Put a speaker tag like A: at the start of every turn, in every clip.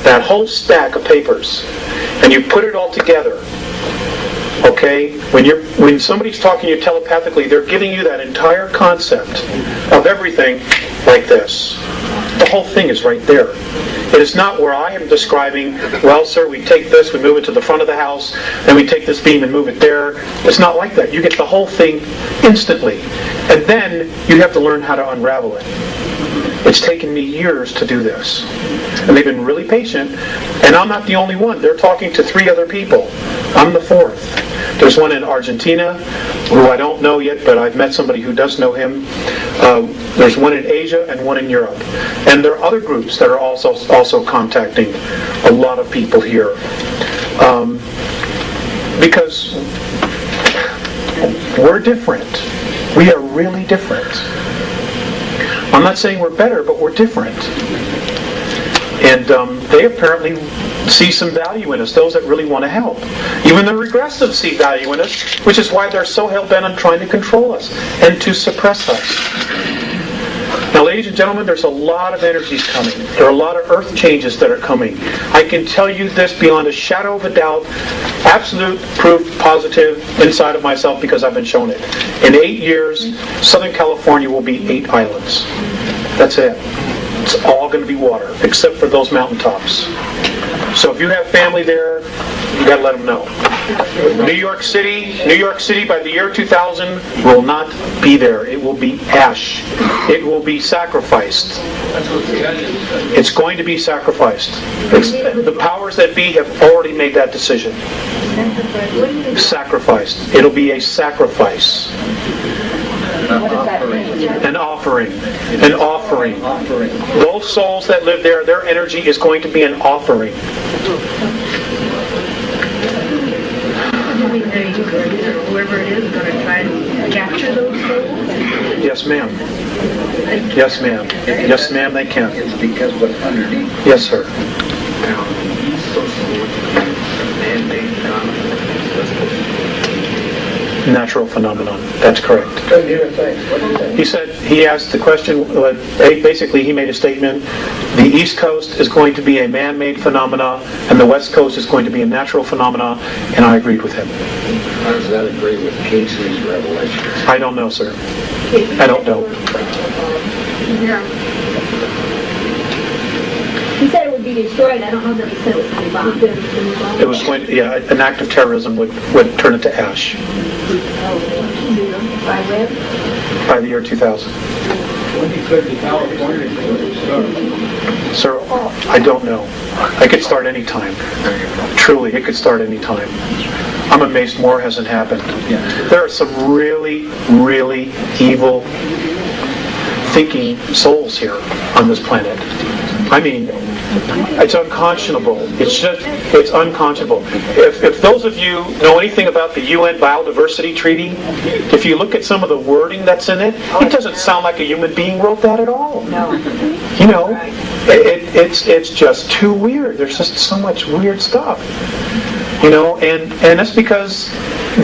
A: that whole stack of papers and you put it all together, okay, when somebody's talking to you telepathically, they're giving you that entire concept of everything like this. The whole thing is right there. It is not where I am describing, well, sir, we take this, we move it to the front of the house, then we take this beam and move it there. It's not like that. You get the whole thing instantly. And then you have to learn how to unravel it. It's taken me years to do this. And they've been really patient. And I'm not the only one. They're talking to 3 other people. I'm the 4th. There's one in Argentina, who I don't know yet, but I've met somebody who does know him. There's one in Asia and one in Europe. And there are other groups that are also contacting a lot of people here. Because we're different. We are really different. I'm not saying we're better, but we're different. And they apparently see some value in us, those that really want to help. Even the regressives see value in us, which is why they're so hell-bent on trying to control us and to suppress us. Now, ladies and gentlemen, there's a lot of energies coming. There are a lot of earth changes that are coming. I can tell you this beyond a shadow of a doubt, absolute proof, positive, inside of myself, because I've been shown it. In 8 years, Southern California will be 8 islands. That's it. It's all going to be water, except for those mountaintops. So if you have family there, you got to let them know. New York City, by the year 2000, will not be there. It will be ash. It will be sacrificed. It's going to be sacrificed. The powers that be have already made that decision. Sacrificed. It'll be a sacrifice. An offering. An offering. Those souls that live there, their energy is going to be an offering.
B: Whoever it is going to try and capture those souls?
A: Yes, ma'am. Yes, ma'am. Yes, ma'am, they can.
C: It's because what's underneath.
A: Yes, sir. Natural phenomenon. That's correct. He asked the question, basically he made a statement, the East Coast is going to be a man-made phenomena and the West Coast is going to be a natural phenomena, and I agreed with him.
C: How does that agree with Casey's revelation?
A: I don't know, sir. I don't know.
D: He said it would be destroyed. I don't know that he said it was going to be bombed.
A: It was going to, an act of terrorism would turn it to ash.
D: By when?
A: By the year 2000.
E: When you said the California start?
A: Sir, I don't know. I could start any time. Truly, it could start any time. I'm amazed more hasn't happened. There are some really, really evil thinking souls here on this planet. I mean, it's unconscionable. It's unconscionable. If those of you know anything about the UN Biodiversity Treaty, if you look at some of the wording that's in it, it doesn't sound like a human being wrote that at all.
B: No.
A: You know, it's just too weird. There's just so much weird stuff. You know, and that's because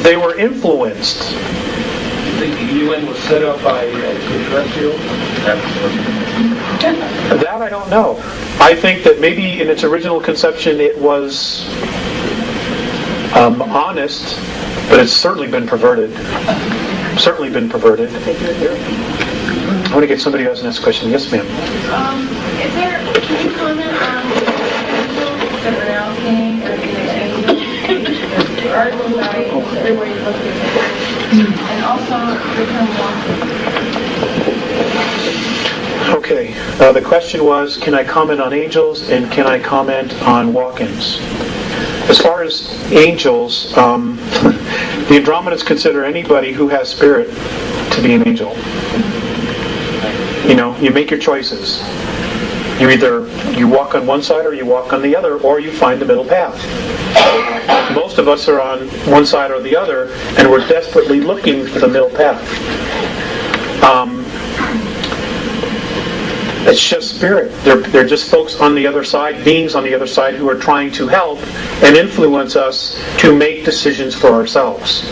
A: they were influenced.
E: You think the UN was set up by extraterrestrials?
A: That I don't know. I think that maybe in its original conception it was honest, but it's certainly been perverted. Certainly been perverted. I want to get somebody who has the next question. Yes, ma'am.
F: Can you comment on the announcing or the article about everybody looking at it, and also the term walking?
A: Okay. The question was, can I comment on angels and can I comment on walk-ins? As far as angels, the Andromedans consider anybody who has spirit to be an angel. You know, you make your choices. You walk on one side or you walk on the other, or you find the middle path. Most of us are on one side or the other, and we're desperately looking for the middle path. It's just spirit. They're just folks on the other side, beings on the other side who are trying to help and influence us to make decisions for ourselves.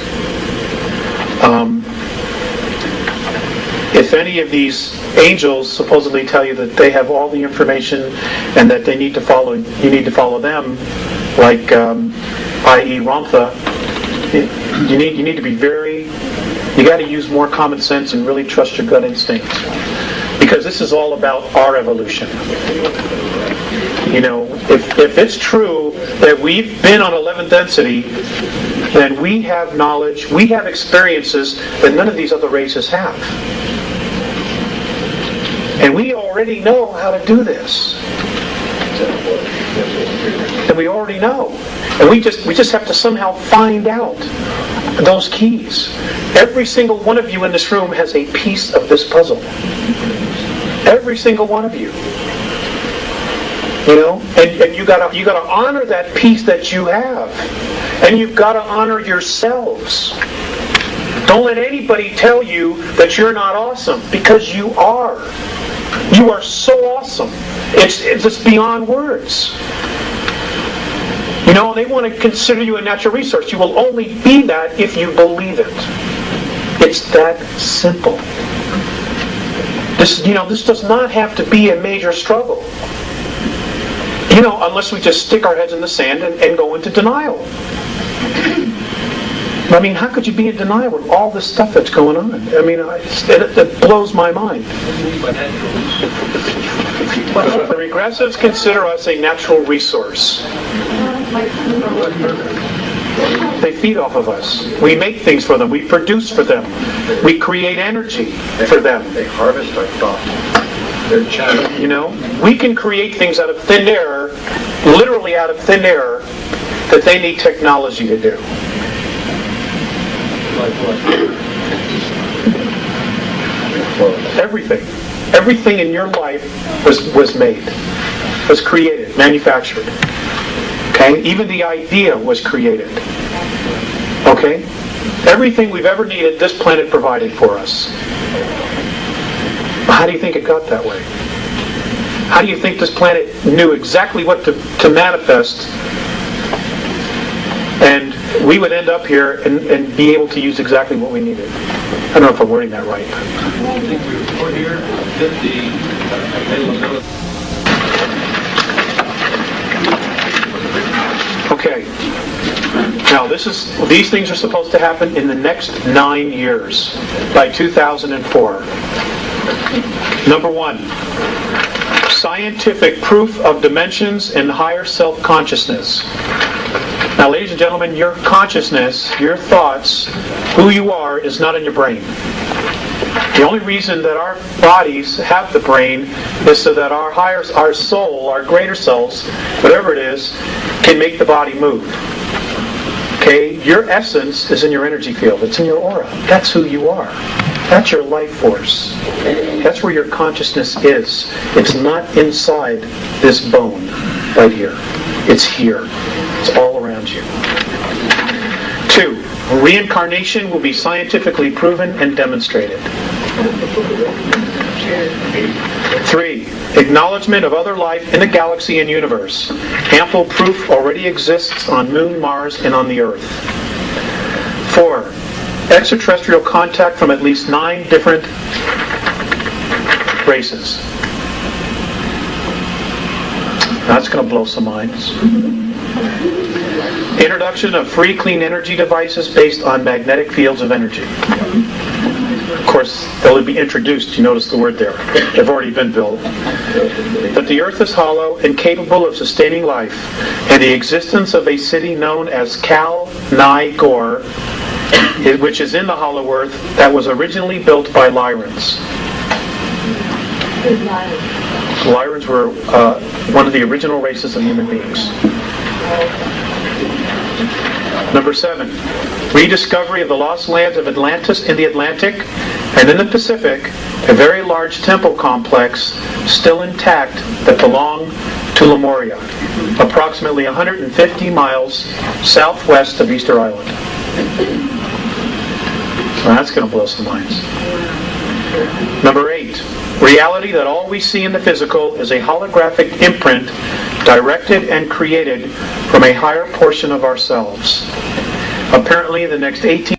A: if any of these angels supposedly tell you that they have all the information and that you need to follow them, like i.e. Ramtha, you need to be you got to use more common sense and really trust your gut instinct, because this is all about our evolution. If it's true that we've been on 11th density, then we have knowledge, we have experiences that none of these other races have. And we already know how to do this. And we already know. And we just have to somehow find out those keys. Every single one of you in this room has a piece of this puzzle. Every single one of you. And you gotta honor that piece that you have. And you've got to honor yourselves. Don't let anybody tell you that you're not awesome, because you are. You are so awesome. It's just beyond words. They want to consider you a natural resource. You will only be that if you believe it. It's that simple. This does not have to be a major struggle. Unless we just stick our heads in the sand and go into denial. I mean, how could you be in denial with all this stuff that's going on? I mean, it blows my mind. The regressives consider us a natural resource. They feed off of us. We make things for them. We produce for them. We create energy for them.
C: They harvest our thought. They're channel.
A: We can create things out of thin air, literally out of thin air, that they need technology to do. Everything in your life was made, was created, manufactured. Okay? Even the idea was created. Okay? Everything we've ever needed, this planet provided for us. How do you think it got that way? How do you think this planet knew exactly what to manifest, and we would end up here and be able to use exactly what we needed? I don't know if I'm wording that right.
E: I think we're here at the
A: Okay. Now these things are supposed to happen in the next 9 years, by 2004. Number 1, scientific proof of dimensions and higher self-consciousness. Now, ladies and gentlemen, your consciousness, your thoughts, who you are, is not in your brain. The only reason that our bodies have the brain is so that our soul, our greater selves, whatever it is, can make the body move. Okay? Your essence is in your energy field. It's in your aura. That's who you are. That's your life force. That's where your consciousness is. It's not inside this bone right here. It's here. It's all around you. 2, reincarnation will be scientifically proven and demonstrated. 3, acknowledgement of other life in the galaxy and universe. Ample proof already exists on Moon, Mars, and on the Earth. 4, extraterrestrial contact from at least 9 different races. That's going to blow some minds. Introduction of free clean energy devices based on magnetic fields of energy. Of course, they'll be introduced. You notice the word there. They've already been built. That the earth is hollow and capable of sustaining life, and the existence of a city known as Kal-Ni-Gor, which is in the hollow earth, that was originally built by Lyrans. Lyrans were one of the original races of human beings. Number 7, rediscovery of the lost lands of Atlantis in the Atlantic and in the Pacific, a very large temple complex still intact that belonged to Lemuria, approximately 150 miles southwest of Easter Island. Well, that's going to blow some minds. Number 8, reality that all we see in the physical is a holographic imprint directed and created from a higher portion of ourselves. Apparently, the next 18